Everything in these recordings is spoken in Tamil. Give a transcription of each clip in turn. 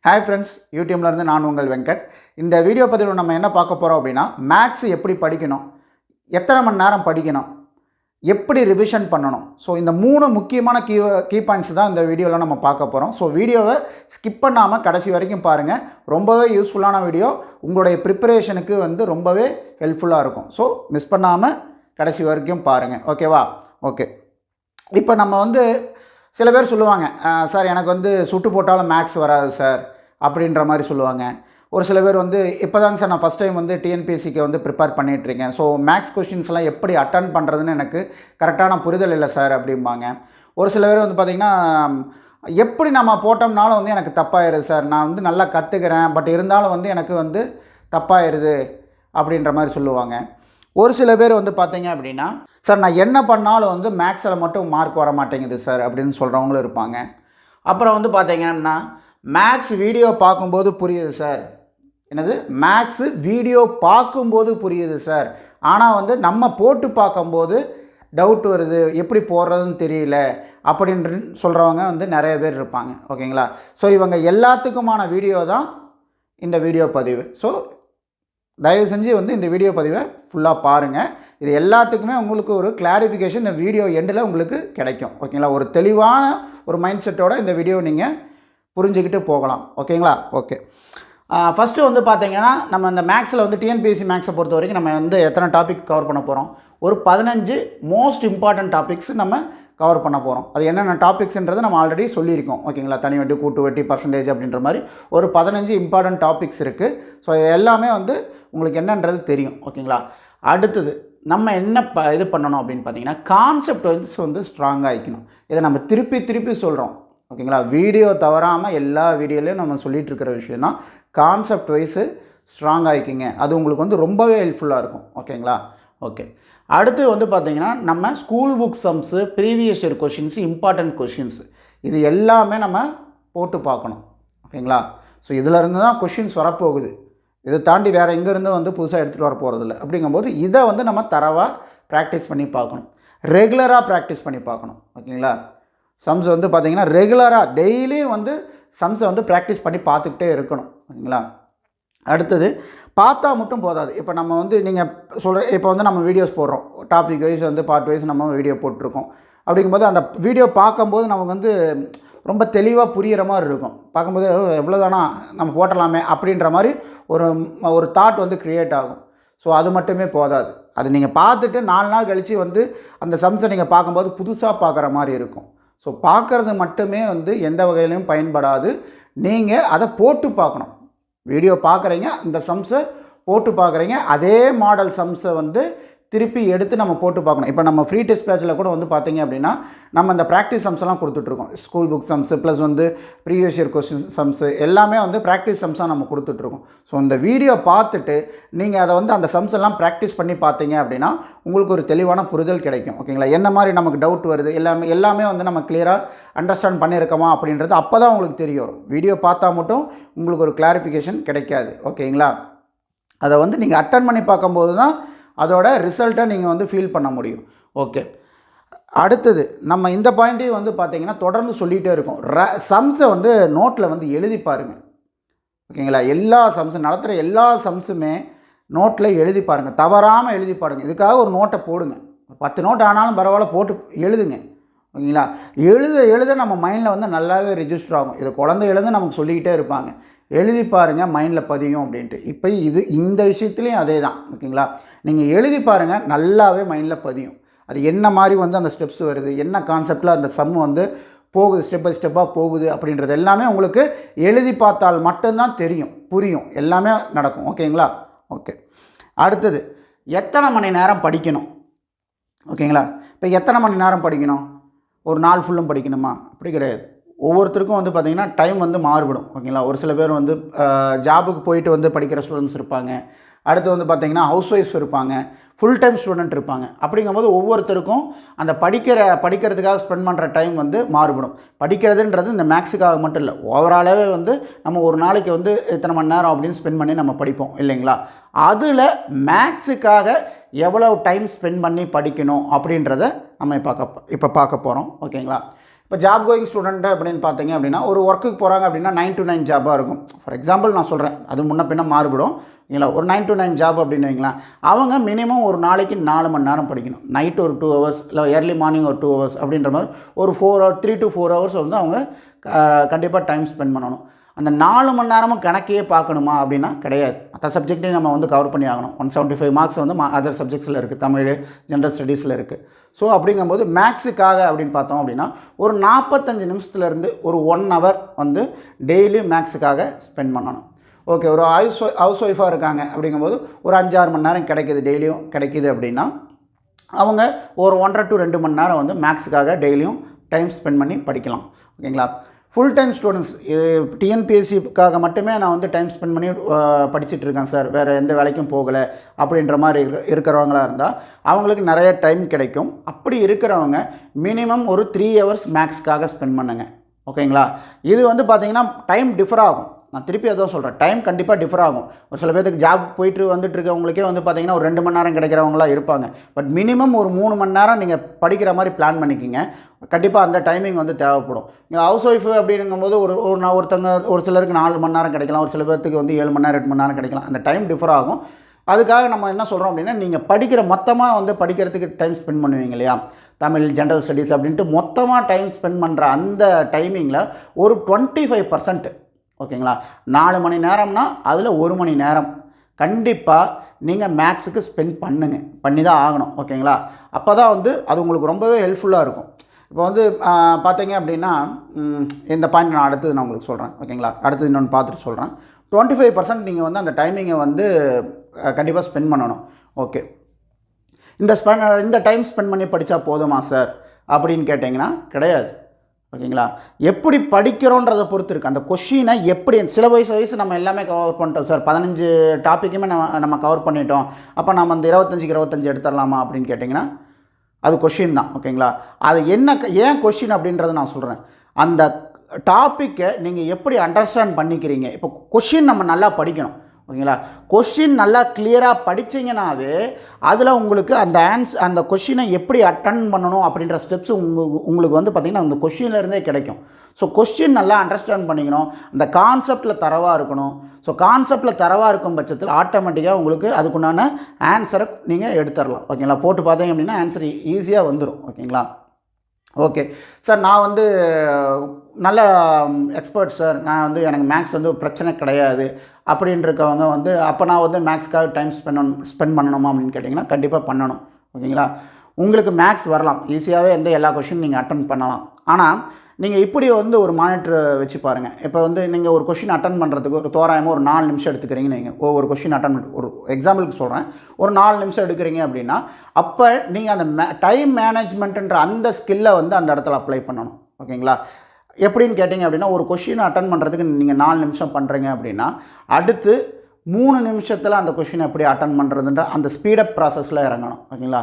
ஹாய் ஃப்ரெண்ட்ஸ், யூடியூப்லேருந்து நான் உங்கள் வெங்கட். இந்த வீடியோ பதிவில் நம்ம என்ன பார்க்க போகிறோம் அப்படின்னா, மேக்ஸ் எப்படி படிக்கணும், எத்தனை மணி நேரம் படிக்கணும், எப்படி ரிவிஷன் பண்ணணும். ஸோ இந்த 3 முக்கியமான கீ பாயிண்ட்ஸ் தான் இந்த வீடியோவில் நம்ம பார்க்க போகிறோம். ஸோ வீடியோவை ஸ்கிப் பண்ணாமல் கடைசி வரைக்கும் பாருங்கள். ரொம்பவே யூஸ்ஃபுல்லான வீடியோ, உங்களுடைய ப்ரிப்பரேஷனுக்கு ரொம்பவே ஹெல்ப்ஃபுல்லாக இருக்கும். ஸோ மிஸ் பண்ணாமல் கடைசி வரைக்கும் பாருங்கள், ஓகேவா? ஓகே, இப்போ நம்ம சில பேர் சொல்லுவாங்க, சார் எனக்கு சுட்டு போட்டாலும் மேக்ஸ் வராது சார் அப்படின்ற மாதிரி சொல்லுவாங்க. ஒரு சில பேர் இப்போ தாங்க சார் நான் ஃபஸ்ட் டைம் டிஎன்பிஎஸ்சிக்கு ப்ரிப்பேர் பண்ணிகிட்ருக்கேன். ஸோ மேக்ஸ் கொஷின்ஸ்லாம் எப்படி அட்டன் பண்ணுறதுன்னு எனக்கு கரெக்டான புரிதல் இல்லை சார் அப்படிம்பாங்க. ஒரு சில பேர் பார்த்திங்கன்னா, எப்படி நம்ம போட்டோம்னாலும் எனக்கு தப்பாயிருது சார், நான் நல்லா கற்றுக்கிறேன், பட் இருந்தாலும் எனக்கு தப்பாயிருது அப்படின்ற மாதிரி சொல்லுவாங்க. ஒரு சில பேர் பார்த்தீங்க அப்படின்னா, சார் நான் என்ன பண்ணாலும் மேக்ஸில் மட்டும் மார்க் வர மாட்டேங்குது சார் அப்படின்னு சொல்கிறவங்களும் இருப்பாங்க. அப்புறம் பார்த்தீங்கன்னா, மேக்ஸ் வீடியோ பார்க்கும்போது புரியுது சார், என்னது மேக்ஸு வீடியோ பார்க்கும்போது புரியுது சார், ஆனால் நம்ம போட்டு பார்க்கும்போது டவுட் வருது, எப்படி போடுறதுன்னு தெரியல அப்படின்ற சொல்கிறவங்க நிறைய பேர் இருப்பாங்க, ஓகேங்களா? ஸோ இவங்க எல்லாத்துக்குமான வீடியோ தான் இந்த வீடியோ பதிவு. ஸோ தயவு செஞ்சு இந்த வீடியோ பதிவை ஃபுல்லாக பாருங்கள். இது எல்லாத்துக்குமே உங்களுக்கு ஒரு கிளாரிஃபிகேஷன் இந்த வீடியோ எண்டில் உங்களுக்கு கிடைக்கும், ஓகேங்களா? ஒரு தெளிவான ஒரு மைண்ட் செட்டோட இந்த வீடியோ நீங்கள் புரிஞ்சுக்கிட்டு போகலாம், ஓகேங்களா? ஓகே, ஃபஸ்ட்டு பார்த்தீங்கன்னா, நம்ம இந்த மேக்ஸில் டிஎன்பிஎஸ்சி மேக்ஸை பொறுத்த வரைக்கும் நம்ம எத்தனை டாபிக் கவர் பண்ண போகிறோம்? ஒரு 15 மோஸ்ட் இம்பார்ட்டன்ட் டாபிக்ஸ் நம்ம கவர் பண்ண போகிறோம். அது என்னென்ன டாபிக்ஸ்ன்றதை நம்ம ஆல்ரெடி சொல்லியிருக்கோம், ஓகேங்களா? தனி வட்டி, கூட்டு வட்டி, பர்சன்டேஜ் அப்படின்ற மாதிரி ஒரு 15 இம்பார்ட்டன்ட் டாபிக்ஸ் இருக்குது. ஸோ எல்லாமே உங்களுக்கு என்னன்றது தெரியும், ஓகேங்களா? அடுத்தது நம்ம என்ன இது பண்ணணும் அப்படின்னு பார்த்தீங்கன்னா, கான்செப்ட் ஸ்ட்ராங்காக ஆகிக்கணும். இதை நம்ம திருப்பி சொல்கிறோம், ஓகேங்களா? வீடியோ தவறாமல் எல்லா வீடியோலையும் நம்ம சொல்லிகிட்டு இருக்கிற விஷயம் தான், கான்செப்ட் வைஸு ஸ்ட்ராங் ஆகிக்கிங்க. அது உங்களுக்கு ரொம்பவே ஹெல்ப்ஃபுல்லாக இருக்கும், ஓகேங்களா? ஓகே, அடுத்து பார்த்தீங்கன்னா, நம்ம school book sums, previous year questions, important questions, இது எல்லாமே நம்ம போட்டு பார்க்கணும், ஓகேங்களா? ஸோ இதிலேருந்து தான் கொஷின்ஸ் வரப்போகுது. இதை தாண்டி வேறு எங்கேருந்து புதுசாக எடுத்துகிட்டு வர போகிறதில்ல. அப்படிங்கும்போது இதை நம்ம தரவாக ப்ராக்டிஸ் பண்ணி பார்க்கணும், ரெகுலராக ப்ராக்டிஸ் பண்ணி பார்க்கணும், ஓகேங்களா? சம்ஸ் பார்த்திங்கன்னா ரெகுலராக டெய்லியும் சம்ஸை ப்ராக்டிஸ் பண்ணி பார்த்துக்கிட்டே இருக்கணும், ஓகேங்களா? அடுத்தது பார்த்தா மட்டும் போதாது. இப்போ நம்ம நீங்கள் சொல்கிற இப்போ நம்ம வீடியோஸ் போடுறோம், டாபிக் வைஸ் பார்ட் வைஸ் நம்ம வீடியோ போட்டிருக்கோம். அப்படிங்கும்போது அந்த வீடியோ பார்க்கும்போது நமக்கு ரொம்ப தெளிவாக புரிகிற மாதிரி இருக்கும். பார்க்கும்போது எவ்வளோதானா நம்ம போட்டலாமே அப்படின்ற மாதிரி ஒரு தாட் க்ரியேட் ஆகும். ஸோ அது மட்டுமே போதாது. அது நீங்கள் பார்த்துட்டு 4 நாள் கழித்து அந்த சம்ஸை நீங்கள் பார்க்கும்போது புதுசாக பார்க்குற மாதிரி இருக்கும். ஸோ பார்க்குறது மட்டுமே எந்த வகையிலையும் பயன்படாது. நீங்கள் அதை போட்டு பார்க்கணும். வீடியோ பார்க்குறீங்க, இந்த சம்ஸை போட்டு பார்க்குறீங்க, அதே மாடல் சம்ஸை திருப்பி எடுத்து நம்ம போட்டு பார்க்கணும். இப்போ நம்ம ஃப்ரீ டெஸ்ட் பேட்சில் கூட பார்த்தீங்க அப்படின்னா, நம்ம இந்த ப்ராக்டிஸ் சம்ஸ் எல்லாம் கொடுத்துட்ருக்கோம். School book sums plus previous year question sums எல்லாமே ப்ராக்டிஸ் சம்ஸாக நம்ம கொடுத்துட்ருக்கோம். ஸோ இந்த வீடியோ பார்த்துட்டு நீங்கள் அதை அந்த சம்ஸ் எல்லாம் ப்ராக்டிஸ் பண்ணி பார்த்தீங்க அப்படின்னா உங்களுக்கு ஒரு தெளிவான புரிதல் கிடைக்கும், ஓகேங்களா? என்ன மாதிரி நமக்கு டவுட் வருது, எல்லாமே நம்ம கிளியராக அண்டர்ஸ்டாண்ட் பண்ணியிருக்கோமா அப்படின்றது அப்போ தான் உங்களுக்கு தெரிய வரும். வீடியோ பார்த்தா மட்டும் உங்களுக்கு ஒரு கிளாரிஃபிகேஷன் கிடைக்காது, ஓகேங்களா? அதை நீங்கள் அட்டன் பண்ணி பார்க்கும்போது தான் அதோட ரிசல்ட்டை நீங்கள் ஃபீல் பண்ண முடியும். ஓகே, அடுத்தது நம்ம இந்த பாயிண்ட்டையும் பார்த்தீங்கன்னா தொடர்ந்து சொல்லிகிட்டே இருக்கோம். சம்ஸை நோட்டில் எழுதி பாருங்கள், ஓகேங்களா? எல்லா சம்ஸும் நடத்துகிற எல்லா சம்ஸுமே நோட்டில் எழுதி பாருங்கள், தவறாமல் எழுதி பாருங்கள். இதுக்காக ஒரு நோட்டை போடுங்க, 10 நோட் ஆனாலும் பரவாயில்ல, போட்டு எழுதுங்க, ஓகேங்களா? எழுத நம்ம மைண்டில் நல்லாவே ரெஜிஸ்டர் ஆகும். இது குழந்தையிலேருந்து நமக்கு சொல்லிக்கிட்டே இருப்பாங்க, எழுதி பாருங்கள், மைண்டில் பதியும் அப்படின்ட்டு. இப்போ இந்த விஷயத்துலேயும் அதே தான், ஓகேங்களா? நீங்கள் எழுதி பாருங்கள், நல்லாவே மைண்டில் பதியும். அது என்ன மாதிரி அந்த ஸ்டெப்ஸ் வருது, என்ன கான்செப்டில் அந்த சம் போகுது, ஸ்டெப் பை ஸ்டெப்பாக போகுது அப்படின்றது எல்லாமே உங்களுக்கு எழுதி பார்த்தால் மட்டும்தான் தெரியும், புரியும், எல்லாமே நடக்கும், ஓகேங்களா? ஓகே, அடுத்தது எத்தனை மணி நேரம் படிக்கணும், ஓகேங்களா? இப்போ எத்தனை மணி நேரம் படிக்கணும்? ஒரு நாள் ஃபுல்லும் படிக்கணுமா? அப்படி கிடையாது. ஒவ்வொருத்தருக்கும் பார்த்திங்கன்னா டைம் மாறுபடும், ஓகேங்களா? ஒரு சில பேர் ஜாபுக்கு போயிட்டு படிக்கிற ஸ்டூடெண்ட்ஸ் இருப்பாங்க. அடுத்து பார்த்திங்கன்னா ஹவுஸ் ஒய்ஃப்ஸ் இருப்பாங்க, ஃபுல் டைம் ஸ்டூடெண்ட் இருப்பாங்க. அப்படிங்கும்போது ஒவ்வொருத்தருக்கும் அந்த படிக்கிறதுக்காக ஸ்பெண்ட் பண்ணுற டைம் மாறுபடும். படிக்கிறதுன்றது இந்த மேக்ஸுக்காக மட்டும் இல்லை, ஓவராலாகவே நம்ம ஒரு நாளைக்கு இத்தனை மணி நேரம் அப்படின்னு ஸ்பெண்ட் பண்ணி நம்ம படிப்போம், இல்லைங்களா? அதில் மேக்ஸுக்காக எவ்வளோ டைம் ஸ்பெண்ட் பண்ணி படிக்கணும் அப்படின்றத நம்ம இப்போ பார்க்க போகிறோம், ஓகேங்களா? இப்போ ஜாப் கோயிங் ஸ்டூடெண்ட் அப்படின்னு பார்த்தீங்க அப்படின்னா ஒரு ஒர்க்குக்கு போகிறாங்க அப்படின்னா 9 to 9 ஜாபாக இருக்கும். ஃபார் எக்ஸாம்பிள் நான் சொல்கிறேன், அது முன்ன பின்ன மாறுபடும் இல்லைங்களா. ஒரு 9 to 9 ஜாப் அப்படின்னு வைங்களேன், அவங்க மினிமம் ஒரு நாளைக்கு 4 மணி நேரம் படிக்கணும். நைட் ஒரு 2 hours, இல்லை ஏர்லி மார்னிங் ஒரு 2 hours அப்படின்ற மாதிரி ஒரு 3 to 4 hours வந்து அவங்க கண்டிப்பாக டைம் ஸ்பெண்ட் பண்ணணும். அந்த 4 மணி நேரமும் கணக்கையே பார்க்கணுமா அப்படின்னா கிடையாது. மற்ற சப்ஜெக்டையும் நம்ம வந்து கவர் பண்ணி ஆகணும். 175 மார்க்ஸ் வந்து அதர் சப்ஜெக்ட்ஸில் இருக்குது, தமிழ், ஜென்ரல் ஸ்டடீஸில் இருக்குது. ஸோ அப்படிங்கும்போது மேக்ஸுக்காக அப்படின்னு பார்த்தோம் அப்படின்னா ஒரு 45 நிமிஷத்துலேருந்து ஒரு 1 hour வந்து டெய்லியும் மேக்ஸுக்காக ஸ்பெண்ட் பண்ணணும். ஓகே, ஒரு ஹவுஸ் ஒய்ஃபாக இருக்காங்க அப்படிங்கும்போது ஒரு 5-6 மணி நேரம் கிடைக்கிது, டெய்லியும் கிடைக்கிது அப்படின்னா அவங்க ஒரு 1.5 to 2 மணி நேரம் வந்து மேக்ஸுக்காக டெய்லியும் டைம் ஸ்பெண்ட் பண்ணி படிக்கலாம். ஓகேங்களா. ஃபுல் டைம் ஸ்டூடெண்ட்ஸ், டிஎன்பிஎஸ்சிக்காக மட்டுமே நான் வந்து டைம் ஸ்பெண்ட் பண்ணி படிச்சுட்டு இருக்கேன் சார், வேறு எந்த வேலைக்கும் போகலை அப்படின்ற மாதிரி இருக்கிறவங்களாக இருந்தால் அவங்களுக்கு நிறைய டைம் கிடைக்கும். அப்படி இருக்கிறவங்க மினிமம் ஒரு 3 hours மேக்ஸ்க்காக ஸ்பெண்ட் பண்ணுங்க. ஓகேங்களா. இது வந்து பார்த்திங்கன்னா டைம் டிஃபர் ஆகும். நான் திருப்பி அதான் சொல்கிறேன், டைம் கண்டிப்பாக டிஃபர் ஆகும். ஒரு சில பேருக்கு ஜாப் போயிட்டு வந்துட்டு இருக்கவங்களுக்கே வந்து பார்த்திங்கன்னா ஒரு 2 மணி நேரம் கிடைக்கிறவங்களாம் இருப்பாங்க. பட் மினிமம் ஒரு 3 மணி நேரம் நீங்கள் படிக்கிற மாதிரி பிளான் பண்ணிக்கிங்க. கண்டிப்பாக அந்த டைமிங் வந்து தேவைப்படும். நீங்கள் ஹவுஸ் ஒய்ஃபு அப்படிங்கும்போது ஒரு சிலருக்கு 4 மணி நேரம் கிடைக்கலாம், ஒரு சில பேருக்கு வந்து 7 மணி நேரம் 8 மணி நேரம் கிடைக்கலாம். அந்த டைம் டிஃபர் ஆகும். அதுக்காக நம்ம என்ன சொல்கிறோம் அப்படின்னா, நீங்கள் படிக்கிற மொத்தமாக வந்து படிக்கிறதுக்கு டைம் ஸ்பெண்ட் பண்ணுவீங்க இல்லையா, தமிழ், ஜென்ரல் ஸ்டடீஸ் அப்படின்ட்டு மொத்தமாக டைம் ஸ்பெண்ட் பண்ணுற அந்த டைமிங்கில் ஒரு 25%, ஓகேங்களா, 4 மணி நேரம்னா அதில் 1 மணி நேரம் கண்டிப்பாக நீங்கள் மேக்ஸுக்கு ஸ்பெண்ட் பண்ணி தான் ஆகணும். ஓகேங்களா. அப்போ தான் வந்து அது உங்களுக்கு ரொம்பவே ஹெல்ப்ஃபுல்லாக இருக்கும். இப்போ வந்து பார்த்தீங்க அப்படின்னா இந்த பாயிண்ட் நான் அடுத்தது நான் உங்களுக்கு சொல்கிறேன். ஓகேங்களா. அடுத்தது இன்னொன்று பார்த்துட்டு சொல்கிறேன். 25% நீங்கள் வந்து அந்த டைமிங்கை வந்து கண்டிப்பாக ஸ்பெண்ட் பண்ணணும். ஓகே, இந்த டைம் ஸ்பெண்ட் பண்ணி படித்தா போதுமா சார் அப்படின்னு கேட்டிங்கன்னா கிடையாது. ஓகேங்களா. எப்படி படிக்கிறோன்றதை பொறுத்து இருக்குது. அந்த கொஷினை எப்படி சிலபஸ் வைஸ் நம்ம எல்லாமே கவர் பண்ணிட்டோம் சார், 15 டாப்பிக்குமே நம்ம கவர் பண்ணிட்டோம், அப்போ நம்ம அந்த 25க்கு 25 எடுத்துடலாமா அப்படின்னு கேட்டிங்கன்னா அது கொஷின் தான். ஓகேங்களா. அது ஏன் கொஷின் அப்படின்றத நான் சொல்கிறேன். அந்த டாப்பிக்கை நீங்கள் எப்படி அண்டர்ஸ்டாண்ட் பண்ணிக்கிறீங்க. இப்போ கொஷின் நம்ம நல்லா படிக்கணும். ஓகேங்களா. கொஷின் நல்லா கிளியராக படித்தீங்கன்னாவே அதில் உங்களுக்கு அந்த கொஷினை எப்படி அட்டன் பண்ணணும் அப்படின்ற ஸ்டெப்ஸ் உங்களுக்கு வந்து பார்த்திங்கன்னா அந்த கொஷின்லேருந்தே கிடைக்கும். ஸோ கொஷின் நல்லா அண்டர்ஸ்டாண்ட் பண்ணிக்கணும். அந்த கான்செப்டில் தரவாக இருக்கணும். ஸோ கான்செப்டில் தரவாக இருக்கும் பட்சத்தில் ஆட்டோமேட்டிக்காக உங்களுக்கு அதுக்குண்டான ஆன்சரை நீங்கள் எடுத்துடலாம். ஓகேங்களா. போட்டு பார்த்தீங்க அப்படின்னா ஆன்சர் ஈஸியாக வந்துடும். ஓகேங்களா. ஓகே சார், நான் வந்து நல்ல எக்ஸ்பர்ட் சார், நான் வந்து எனக்கு மேக்ஸ் வந்து பிரச்சனை கிடையாது அப்படின்றவங்க வந்து அப்போ நான் வந்து மேக்ஸ்க்காக டைம் ஸ்பெண்ட் பண்ணணுமா அப்படின்னு கேட்டிங்கன்னா கண்டிப்பாக பண்ணணும். ஓகேங்களா. உங்களுக்கு மேக்ஸ் வரலாம், ஈஸியாகவே வந்து எல்லா கொஷின் நீங்கள் அட்டன் பண்ணலாம். ஆனால் நீங்கள் இப்படி வந்து ஒரு மானிட்டர் வச்சு பாருங்கள். இப்போ வந்து நீங்கள் ஒரு கொஷின் அட்டன் பண்ணுறதுக்கு ஒரு தோராயமாக ஒரு 4 நிமிஷம் எடுத்துக்கிறீங்கன்னு நீங்கள் ஒவ்வொரு கொஷின் அட்டன் பண்ணி ஒரு எக்ஸாம்பிளுக்கு சொல்கிறேன், ஒரு 4 நிமிஷம் எடுக்கிறீங்க அப்படின்னா அப்போ நீங்கள் அந்த டைம் மேனேஜ்மெண்ட்டுன்ற அந்த ஸ்கில்லை வந்து அந்த இடத்துல அப்ளை பண்ணணும். ஓகேங்களா. எப்படின்னு கேட்டிங்க அப்படின்னா ஒரு கொஷினை அட்டன் பண்ணுறதுக்கு நீங்கள் 4 நிமிஷம் பண்ணுறீங்க அப்படின்னா அடுத்து 3 நிமிஷத்தில் அந்த கொஷினை எப்படி அட்டன் பண்ணுறதுன்ற அந்த ஸ்பீடப் ப்ராசஸில் இறங்கணும். ஓகேங்களா.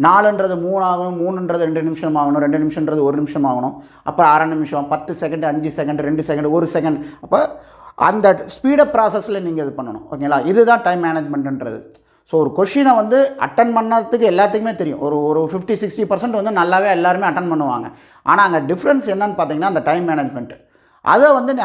4ன்றது 3 ஆகணும், 3ன்றது 2 நிமிஷம் ஆகணும், 2 நிமிஷன்றது 1 நிமிஷம் ஆகணும், அப்புறம் 1/2 நிமிஷம், 10 செகண்ட், 5 செகண்ட், 2 செகண்ட், 1 செகண்ட். அப்போ அந்த ஸ்பீடப் ப்ராசஸில் நீங்கள் இது பண்ணணும். ஓகேங்களா. இதுதான் டைம் மேனேஜ்மெண்ட்டுன்றது. ஸோ ஒரு கொஷினை வந்து அட்டன் பண்ணதுக்கு எல்லாத்துக்குமே தெரியும். ஒரு 50-60% வந்து நல்லாவே எல்லாருமே அட்டன் பண்ணுவாங்க. ஆனால் அங்கே டிஃப்ரென்ஸ் என்னன்னு பார்த்தீங்கன்னா அந்த டைம் மேனேஜ்மெண்ட்டு.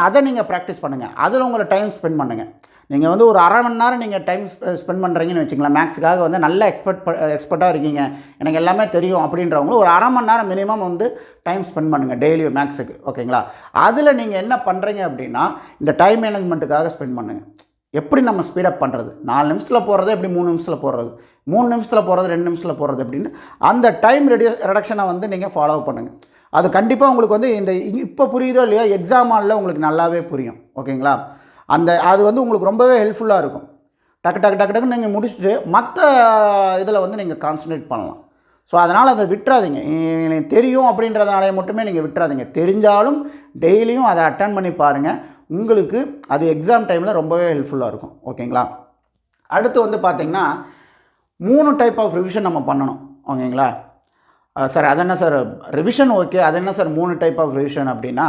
அதை நீங்கள் ப்ராக்டிஸ் பண்ணுங்கள். அதில் உங்களை டைம் ஸ்பெண்ட் பண்ணுங்கள். நீங்கள் வந்து ஒரு 1/2 மணி நேரம் நீங்கள் டைம் ஸ்பெண்ட் பண்ணுறீங்கன்னு வச்சுங்களேன், மேக்ஸுக்காக வந்து நல்ல எக்ஸ்பர்ட்டாக இருக்கீங்க, எனக்கு எல்லாமே தெரியும் அப்படின்றவங்களும் ஒரு 1/2 மணி நேரம் மினிமம் வந்து டைம் ஸ்பெண்ட் பண்ணுங்கள் டெய்லியும் மேக்ஸுக்கு. ஓகேங்களா. அதில் நீங்கள் என்ன பண்ணுறீங்க அப்படின்னா இந்த டைம் மேனேஜ்மெண்ட்டுக்காக ஸ்பெண்ட் பண்ணுங்கள். எப்படி நம்ம ஸ்பீடப் பண்ணுறது, 4 நிமிஷத்தில் போகிறது எப்படி 3 நிமிஷத்தில் போடுறது, 3 நிமிஷத்தில் போகிறது 2 நிமிஷத்தில் போகிறது அப்படின்னு அந்த டைம் ரிடக்ஷனை வந்து நீங்கள் ஃபாலோ பண்ணுங்கள். அது கண்டிப்பாக உங்களுக்கு வந்து இப்போ புரியுதோ இல்லையா, எக்ஸாம் ஹாலில் உங்களுக்கு நல்லாவே புரியும். ஓகேங்களா. அது வந்து உங்களுக்கு ரொம்பவே ஹெல்ப்ஃபுல்லாக இருக்கும். டக்கு நீங்கள் முடிச்சுட்டு மற்ற இதில் வந்து நீங்கள் கான்சன்ட்ரேட் பண்ணலாம். ஸோ அதனால் அதை விட்டுறாதீங்க. எனக்கு தெரியும் அப்படின்றதுனாலே மட்டுமே நீங்கள் விட்டுறாதீங்க. தெரிஞ்சாலும் டெய்லியும் அதை அட்டன் பண்ணி பாருங்கள். உங்களுக்கு அது எக்ஸாம் டைமில் ரொம்பவே ஹெல்ப்ஃபுல்லாக இருக்கும். ஓகேங்களா. அடுத்து வந்து பார்த்திங்கன்னா 3 டைப் ஆஃப் ரிவிஷன் நம்ம பண்ணணும். ஓகேங்களா. சார் அது என்ன சார் ரிவிஷன், ஓகே, அது என்ன சார் 3 டைப் ஆஃப் ரிவிஷன் அப்படின்னா,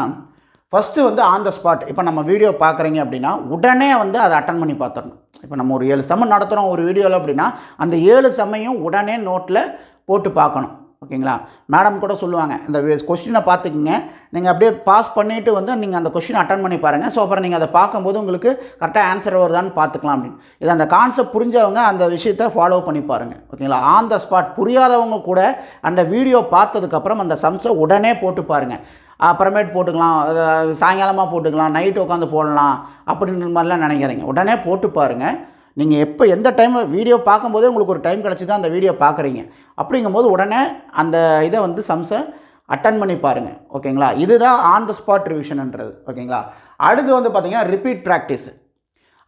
ஃபஸ்ட்டு வந்து ஆன் த ஸ்பாட். இப்போ நம்ம வீடியோ பார்க்குறீங்க அப்படின்னா உடனே வந்து அதை அட்டன் பண்ணி பார்த்துடணும். இப்போ நம்ம ஒரு 7 சம் நடத்துகிறோம் ஒரு வீடியோவில் அப்படின்னா அந்த 7 சம்மையும் உடனே நோட்டில் போட்டு பார்க்கணும். ஓகேங்களா. மேடம் கூட சொல்லுவாங்க, இந்த கொஸ்டினை பார்த்துக்குங்க, நீங்கள் அப்படியே பாஸ் பண்ணிவிட்டு வந்து நீங்கள் அந்த கொஸ்டின் அட்டன் பண்ணி பாருங்கள். ஸோ அப்புறம் நீங்கள் அதை பார்க்கும்போது உங்களுக்கு கரெக்டாக ஆன்சர் வருதான்னு பார்த்துக்கலாம் அப்படின்னு. இது அந்த கான்செப்ட் புரிஞ்சவங்க அந்த விஷயத்தை ஃபாலோ பண்ணி பாருங்கள். ஓகேங்களா. ஆன் த ஸ்பாட் புரியாதவங்க கூட அந்த வீடியோ பார்த்ததுக்கப்புறம் அந்த சம்ஸை உடனே போட்டு பாருங்கள். அப்புறமேட்டு போட்டுக்கலாம், சாயங்காலமாக போட்டுக்கலாம், நைட்டு உட்காந்து போடலாம் அப்படின்ற மாதிரிலாம் நினைக்காதீங்க. உடனே போட்டு பாருங்கள். நீங்கள் எப்போ எந்த டைம் வீடியோ பார்க்கும்போதே உங்களுக்கு ஒரு டைம் கிடச்சி தான் அந்த வீடியோ பார்க்குறீங்க. அப்படிங்கும்போது உடனே அந்த இதை வந்து சம்ஸை அட்டன் பண்ணி பாருங்கள். ஓகேங்களா. இதுதான் ஆன் த ஸ்பாட் ரிவிஷன்ன்றது. ஓகேங்களா. அடுத்து வந்து பார்த்திங்கன்னா ரிப்பீட் ப்ராக்டிஸ்.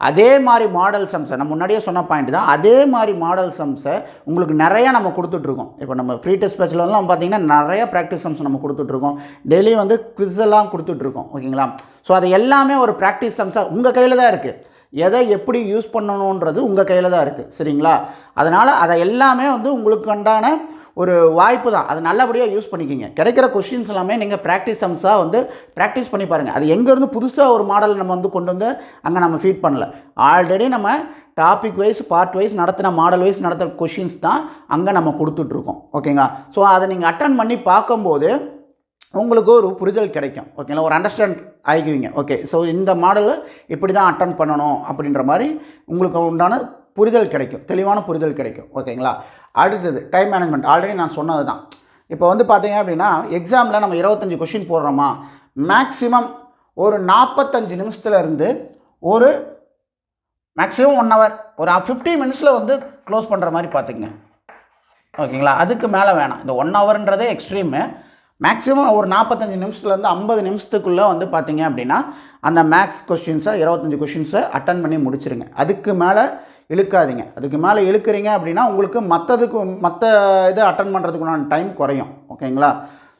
அதே மாதிரி மாடல் சம்ஸை நம்ம முன்னாடியே சொன்ன பாயிண்ட் தான், அதே மாதிரி மாடல் சம்ஸை உங்களுக்கு நிறையா நம்ம கொடுத்துட்ருக்கோம். இப்போ நம்ம ஃப்ரீ டெஸ்ட் பேட்ச்லலாம் பார்த்திங்கன்னா நிறைய ப்ராக்டிஸ் சம்ஸ் நம்ம கொடுத்துட்ருக்கோம். டெய்லி வந்து குவிஸ் எல்லாம் கொடுத்துட்ருக்கோம். ஓகேங்களா. ஸோ அது எல்லாமே ஒரு ப்ராக்டிஸ் சம்ஸாக உங்கள் கையில் தான் இருக்குது. எதை எப்படி யூஸ் பண்ணணுன்றது உங்கள் கையில் தான் இருக்குது. சரிங்களா. அதனால் அதை எல்லாமே வந்து உங்களுக்கு உண்டான ஒரு வாய்ப்பு தான். அது நல்லபடியாக யூஸ் பண்ணிக்கிங்க. கிடைக்கிற கொஸ்டின்ஸ் எல்லாமே நீங்கள் ப்ராக்டிஸ் சம்ஸாக வந்து ப்ராக்டிஸ் பண்ணி பாருங்கள். அது எங்கேருந்து புதுசாக ஒரு மாடல் நம்ம வந்து கொண்டு வந்து அங்கே நம்ம ஃபீட் பண்ணல. ஆல்ரெடி நம்ம டாபிக் வைஸ் பார்ட் வைஸ் நடத்தின மாடல் வைஸ் நடத்துகிற கொஷின்ஸ் தான் அங்கே நம்ம கொடுத்துட்ருக்கோம். ஓகேங்களா. ஸோ அதை நீங்கள் அட்டன் பண்ணி பார்க்கும்போது உங்களுக்கு ஒரு புரிதல் கிடைக்கும். ஓகேங்களா. ஒரு அண்டர்ஸ்டாண்ட் ஆகிக்குவீங்க. ஓகே, ஸோ இந்த மாடல் இப்படி தான் அட்டன் பண்ணணும் அப்படின்ற மாதிரி உங்களுக்கு உண்டான புரிதல் கிடைக்கும், தெளிவான புரிதல் கிடைக்கும். ஓகேங்களா. அடுத்தது டைம் மேனேஜ்மெண்ட். ஆல்ரெடி நான் சொன்னது தான். இப்போ வந்து பார்த்தீங்க அப்படின்னா எக்ஸாமில் நம்ம 25 கொஷின் போடுறோமா, மேக்ஸிமம் ஒரு 45 நிமிஷத்துலேருந்து ஒரு மேக்ஸிமம் 1 ஹவர், ஒரு 50 மினிட்ஸில் வந்து க்ளோஸ் பண்ணுற மாதிரி பார்த்துக்குங்க. ஓகேங்களா. அதுக்கு மேலே வேணாம். இந்த 1 ஹவர்ன்றதே எக்ஸ்ட்ரீமு. மேக்ஸிமம் ஒரு 45 நிமிஷத்துலேருந்து 50 நிமிஷத்துக்குள்ளே வந்து பார்த்தீங்க அப்படின்னா அந்த மேக்ஸ் கொஷின்ஸை 25 கொஷின்ஸை அட்டன் பண்ணி முடிச்சிருங்க. அதுக்கு மேலே இழுக்காதீங்க. அதுக்கு மேலே இழுக்கிறீங்க அப்படின்னா உங்களுக்கு மற்ற இதை அட்டன் பண்ணுறதுக்குண்டான டைம் குறையும். ஓகேங்களா.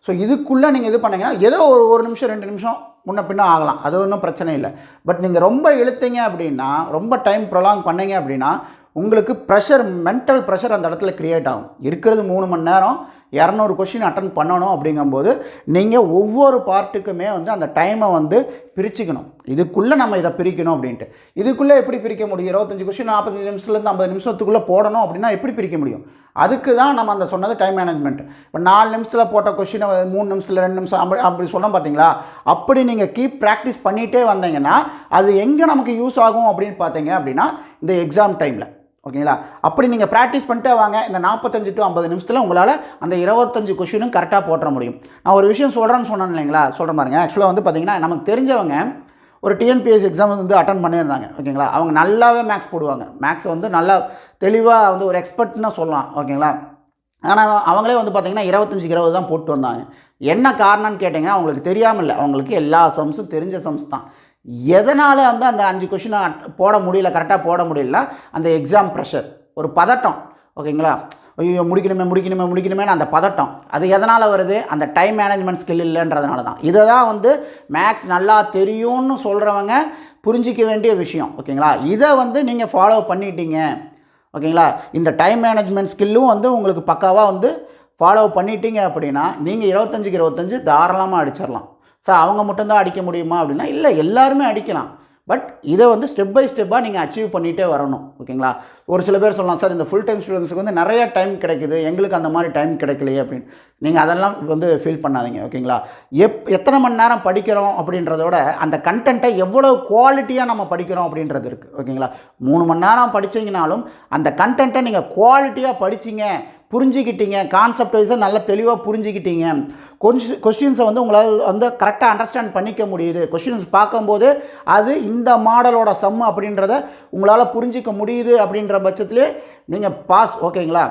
ஸோ இதுக்குள்ளே நீங்கள் இது பண்ணிங்கன்னா ஏதோ ஒரு நிமிஷம் 2 நிமிஷம் முன்ன பின்ன ஆகலாம், அது ஒன்றும் பிரச்சனை இல்லை. பட் நீங்கள் ரொம்ப இழுத்தீங்க அப்படின்னா, ரொம்ப டைம் ப்ரொலாங் பண்ணீங்க அப்படின்னா உங்களுக்கு ப்ரெஷர், மென்டல் ப்ரெஷர் அந்த இடத்துல க்ரியேட் ஆகும். இருக்கிறது 3 மணி நேரம், 200 கொஷின் அட்டன் பண்ணணும். அப்படிங்கும்போது நீங்கள் ஒவ்வொரு பார்ட்டுக்குமே வந்து அந்த டைமை வந்து பிரிச்சுக்கணும். இதுக்குள்ளே நம்ம இதை பிரிக்கணும் அப்படின்ட்டு. இதுக்குள்ளே எப்படி பிரிக்க முடியும்? 25 கொஷின் 45 நிமிஷத்துலேருந்து 50 நிமிஷத்துக்குள்ளே போடணும் அப்படின்னா எப்படி பிரிக்க முடியும்? அதுக்கு தான் நம்ம அந்த சொன்னது டைம் மேனேஜ்மெண்ட். இப்போ 4 நிமிஷத்தில் போட்ட கொஷினை 3 நிமிஷத்தில் 2 நிமிஷம் அப்படி சொன்னோம் பார்த்தீங்களா. அப்படி நீங்கள் கீப் ப்ராக்டிஸ் பண்ணிகிட்டே வந்தீங்கன்னா அது எங்கே நமக்கு யூஸ் ஆகும் அப்படின்னு பார்த்தீங்க அப்படின்னா இந்த எக்ஸாம் டைமில். ஓகேங்களா. அப்படி நீங்கள் ப்ராக்டிஸ் பண்ணிட்டே வாங்க. இந்த 45 to 50 நிமிஷத்தில் உங்களால் அந்த 25 கொஷினும் கரெக்டாக போட்டுற முடியும். நான் ஒரு விஷயம் சொல்கிறேன்னு சொன்னேன் இல்லைங்களா, சொல்கிறேன் பாருங்கள். ஆக்சுவலாக வந்து பார்த்திங்கன்னா நமக்கு தெரிஞ்சவங்க ஒரு டிஎன்பிஎஸ்சி எக்ஸாம் வந்து அட்டன் பண்ணியிருந்தாங்க. ஓகேங்களா. அவங்க நல்லாவே மேக்ஸ் போடுவாங்க. மேக்ஸ் வந்து நல்லா தெளிவாக வந்து ஒரு எக்ஸ்பர்ட்னு சொல்லலாம். ஓகேங்களா. ஆனால் அவங்களே வந்து பார்த்திங்கன்னா 25க்கு 20 தான் போட்டு வந்தாங்க. என்ன காரணம்னு கேட்டிங்கன்னா அவங்களுக்கு தெரியாமல் இல்லை, அவங்களுக்கு எல்லா சம்ஸும் தெரிஞ்ச சம்ஸ் தான். எதனால் வந்து அந்த 5 கொஷினை போட முடியல, கரெக்டாக போட முடியல, அந்த எக்ஸாம் ப்ரெஷர், ஒரு பதட்டம். ஓகேங்களா. ஐயோ முடிக்கணுமே அந்த பதட்டம். அது எதனால் வருது? அந்த டைம் மேனேஜ்மெண்ட் ஸ்கில் இல்லைன்றதுனால தான். இதை தான் வந்து மேக்ஸ் நல்லா தெரியும்னு சொல்கிறவங்க புரிஞ்சிக்க வேண்டிய விஷயம். ஓகேங்களா. இதை வந்து நீங்கள் ஃபாலோ பண்ணிட்டீங்க. ஓகேங்களா. இந்த டைம் மேனேஜ்மெண்ட் ஸ்கில்லும் வந்து உங்களுக்கு பக்காவாக வந்து ஃபாலோ பண்ணிட்டீங்க அப்படின்னா நீங்கள் 25க்கு 25 தாராளமாக அடிச்சிடலாம். சார் அவங்க மட்டும்தான் அடிக்க முடியுமா அப்படின்னா இல்லை, எல்லாருமே அடிக்கலாம். பட் இதை வந்து ஸ்டெப் பை ஸ்டெப்பாக நீங்கள் அச்சீவ் பண்ணிகிட்டே வரணும். ஓகேங்களா. ஒரு சில பேர் சொல்லலாம், சார் இந்த ஃபுல் டைம் ஸ்டூடெண்ட்ஸுக்கு வந்து நிறைய டைம் கிடைக்குது, எங்களுக்கு அந்த மாதிரி டைம் கிடைக்கலையே அப்படின்னு. நீங்கள் அதெல்லாம் வந்து ஃபீல் பண்ணாதீங்க. ஓகேங்களா. எத்தனை மணி நேரம் படிக்கிறோம் அப்படின்றதோட அந்த கண்டென்ட்டை எவ்வளோ குவாலிட்டியாக நம்ம படிக்கிறோம் அப்படின்றது இருக்குது. ஓகேங்களா. 3 மணி நேரம் படித்தீங்கனாலும் அந்த கண்டென்ட்டை நீங்கள் குவாலிட்டியாக படிச்சிங்க, புரிஞ்சிக்கிட்டீங்க, கான்செப்ட் வைஸாக நல்லா தெளிவாக புரிஞ்சிக்கிட்டீங்க, கொஸ்டின்ஸை வந்து உங்களால் வந்து கரெக்டாக அண்டர்ஸ்டாண்ட் பண்ணிக்க முடியுது. கொஸ்டின்ஸ் பார்க்கும்போது அது இந்த மாடலோட சம் அப்படின்றத உங்களால் புரிஞ்சிக்க முடியுது அப்படின்ற பட்சத்துலேயே நீங்கள் பாஸ். ஓகேங்களா.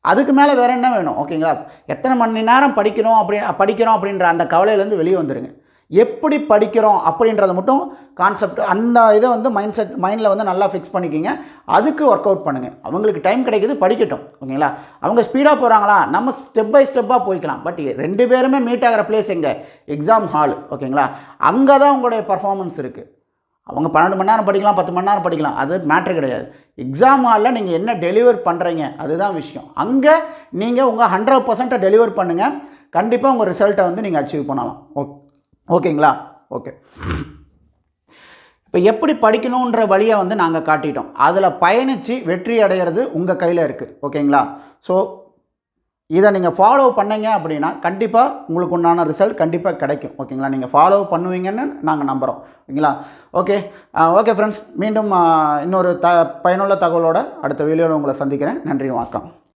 அதுக்கு மேலே வேறு என்ன வேணும்? ஓகேங்களா. எத்தனை மணி நேரம் படிக்கிறோம் அப்படின்ற அந்த கவலையிலேருந்து வெளியே வந்துடுங்க. எப்படி படிக்கிறோம் அப்படின்றத மட்டும் கான்செப்ட், அந்த இதை வந்து மைண்டில் வந்து நல்லா ஃபிக்ஸ் பண்ணிக்கிங்க. அதுக்கு ஒர்க் அவுட் பண்ணுங்கள். அவங்களுக்கு டைம் கிடைக்குது, படிக்கட்டும். ஓகேங்களா. அவங்க ஸ்பீடாக போகிறாங்களா, நம்ம ஸ்டெப் பை ஸ்டெப்பாக போய்க்கலாம். பட் 2 பேருமே மீட் ஆகிற பிளேஸ் எங்கே? Exam hall. ஓகேங்களா. அங்கே தான் உங்களுடைய பர்ஃபார்மன்ஸ் இருக்குது. அவங்க 12 மணி நேரம் படிக்கலாம், 10 மணி நேரம் படிக்கலாம், அது மேட்ரு கிடையாது. எக்ஸாம் ஹாலில் நீங்கள் என்ன டெலிவர் பண்ணுறீங்க அதுதான் விஷயம். அங்கே நீங்கள் உங்கள் 100% டெலிவர் பண்ணுங்கள். கண்டிப்பாக உங்கள் ரிசல்ட்டை வந்து நீங்கள் அச்சீவ் பண்ணலாம். ஓகேங்களா. ஓகே, இப்போ எப்படி படிக்கணுன்ற வழியை வந்து நாங்கள் காட்டிட்டோம். அதில் பயணித்து வெற்றி அடைகிறது உங்கள் கையில் இருக்குது. ஓகேங்களா. ஸோ இதை நீங்கள் ஃபாலோ பண்ணீங்க அப்படின்னா கண்டிப்பாக உங்களுக்கு உண்டான ரிசல்ட் கண்டிப்பாக கிடைக்கும். ஓகேங்களா? நீங்கள் ஃபாலோ பண்ணுவீங்கன்னு நாங்கள் நம்புகிறோம். ஓகேங்களா? ஓகே ஃப்ரெண்ட்ஸ், மீண்டும் இன்னொரு பயனுள்ள தகவலோட அடுத்த வீடியோவில் உங்களை சந்திக்கிறேன். நன்றி, வணக்கம்.